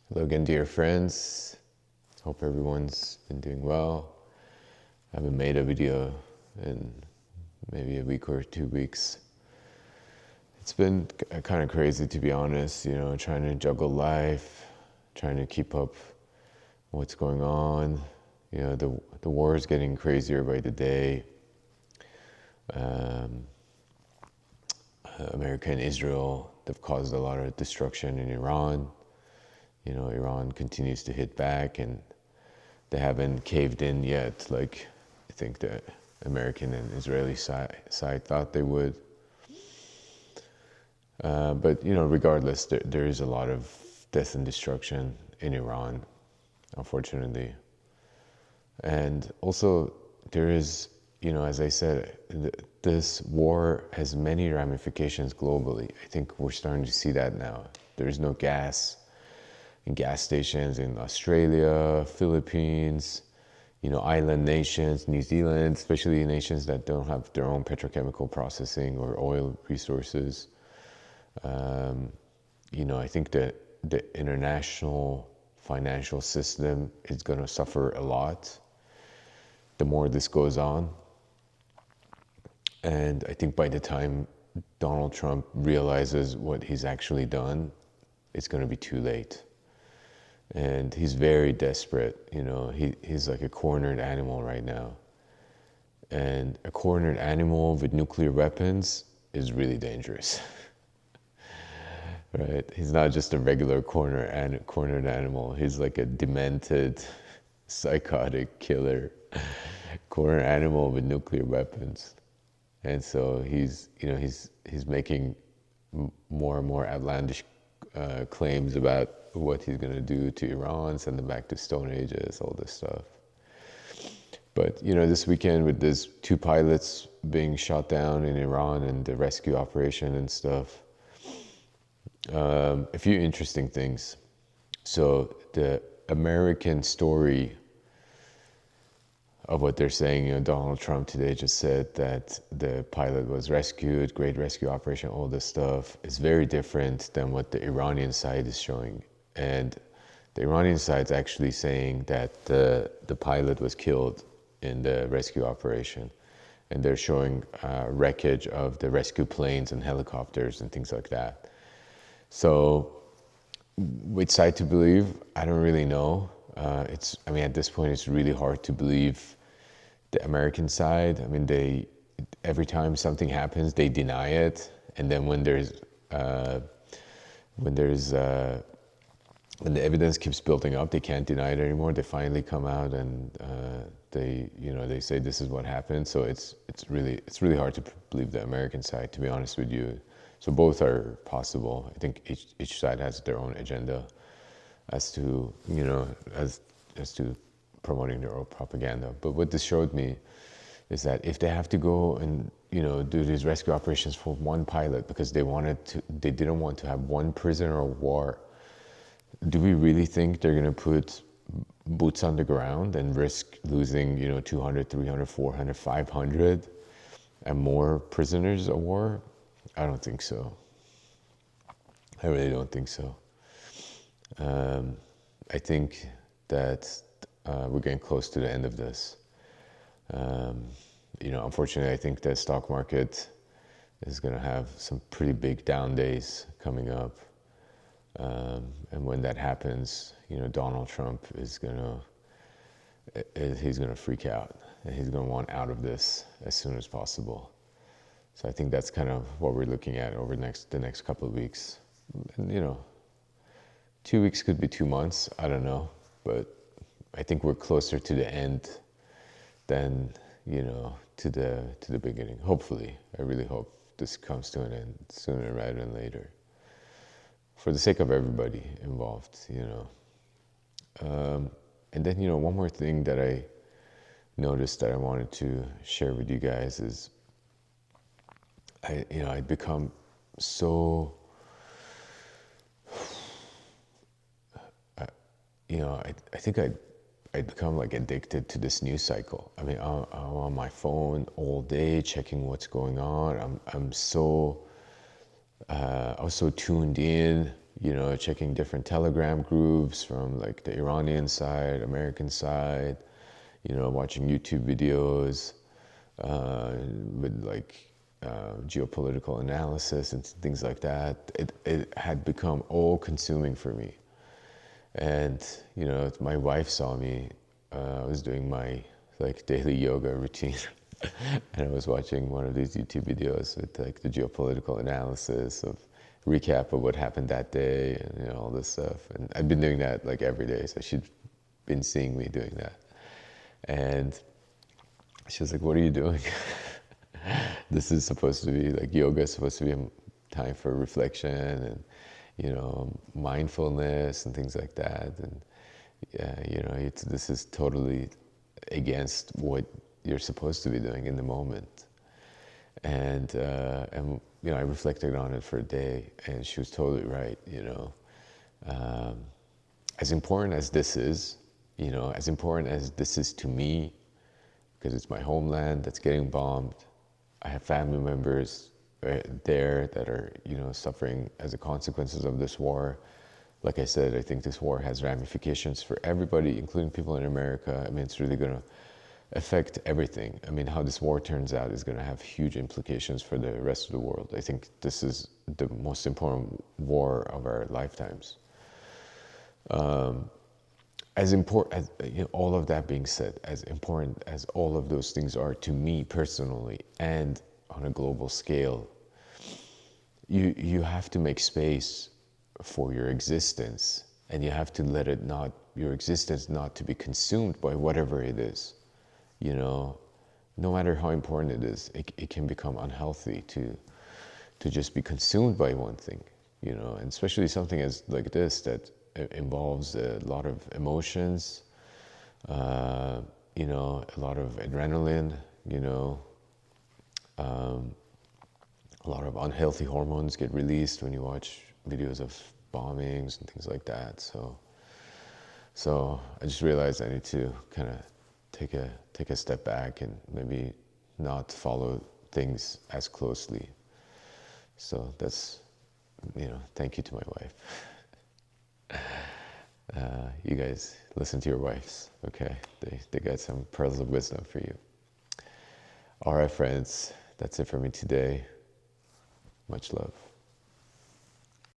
Hello again, dear friends. Hope everyone's been doing well. I haven't made a video in maybe a week or 2 weeks. It's been kind of crazy, to be honest, trying to juggle life, trying to keep up what's going on. The war is getting crazier by the day. America and Israel, they've caused a lot of destruction in Iran. Iran continues to hit back, and they haven't caved in yet, like I think the American and Israeli side thought they would. But regardless, there is a lot of death and destruction in Iran, unfortunately. And also, there is, as I said, this war has many ramifications globally. I think we're starting to see that now. There is no gas in gas stations in Australia, Philippines, island nations, New Zealand, especially nations that don't have their own petrochemical processing or oil resources. I think that the international financial system is going to suffer a lot the more this goes on. And I think by the time Donald Trump realizes what he's actually done, it's going to be too late. And he's very desperate. He's like a cornered animal right now. And a cornered animal with nuclear weapons is really dangerous. Right? He's not just a regular cornered animal. He's like a demented, psychotic killer, cornered animal with nuclear weapons. And so he's making more and more outlandish claims about what he's going to do to Iran, send them back to Stone Ages, all this stuff. But this weekend with these 2 pilots being shot down in Iran and the rescue operation and stuff, a few interesting things. So the American story of what they're saying, Donald Trump today just said that the pilot was rescued, great rescue operation, all this stuff, is very different than what the Iranian side is showing. And the Iranian side's actually saying that the pilot was killed in the rescue operation. And they're showing wreckage of the rescue planes and helicopters and things like that. So which side to believe, I don't really know. At this point, it's really hard to believe the American side. Every time something happens, they deny it, and then when the evidence keeps building up, they can't deny it anymore. They finally come out and they say this is what happened. So it's really hard to believe the American side, to be honest with you. So both are possible. I think each side has their own agenda as to as to promoting their own propaganda. But what this showed me is that if they have to go and do these rescue operations for one pilot because they didn't want to have one prisoner of war, do we really think they're going to put boots on the ground and risk losing 200, 300, 400, 500 and more prisoners of war? I don't think so. I really don't think so. I think that we're getting close to the end of this. Unfortunately, I think the stock market is going to have some pretty big down days coming up. And when that happens, Donald Trump is he's going to freak out, and he's going to want out of this as soon as possible. So I think that's kind of what we're looking at over the next couple of weeks. And 2 weeks could be 2 months. I don't know, but I think we're closer to the end than to the beginning. Hopefully, I really hope this comes to an end sooner rather than later, for the sake of everybody involved. And then one more thing that I noticed that I wanted to share with you guys is I'd become so I think I'd become like addicted to this news cycle. I'm on my phone all day checking what's going on. I was so tuned in. checking different Telegram groups from like the Iranian side, American side, watching YouTube videos with like geopolitical analysis and things like that. It had become all consuming for me. And, my wife saw me, I was doing my like daily yoga routine. And I was watching one of these YouTube videos with like the geopolitical analysis of recap of what happened that day and all this stuff. And I've been doing that like every day, so she'd been seeing me doing that. And she was like, "What are you doing?" This is supposed to be like yoga is supposed to be a time for reflection and mindfulness and things like that. And yeah, this is totally against what you're supposed to be doing in the moment. And I reflected on it for a day, and she was totally right. As important as this is, as important as this is to me, because it's my homeland that's getting bombed. I have family members there that are, suffering as a consequences of this war. Like I said, I think this war has ramifications for everybody, including people in America. I mean, it's really going to affect everything. I mean, how this war turns out is going to have huge implications for the rest of the world. I think this is the most important war of our lifetimes. As important as all of that being said, as important as all of those things are to me personally and on a global scale, you have to make space for your existence, and you have to let your existence not to be consumed by whatever it is. No matter how important it is, it can become unhealthy to just be consumed by one thing, and especially something as like this that involves a lot of emotions, a lot of adrenaline, a lot of unhealthy hormones get released when you watch videos of bombings and things like that. So I just realized I need to kind of take a step back and maybe not follow things as closely. So that's, thank you to my wife. You guys listen to your wives, okay? They got some pearls of wisdom for you. All right, friends, that's it for me today. Much love.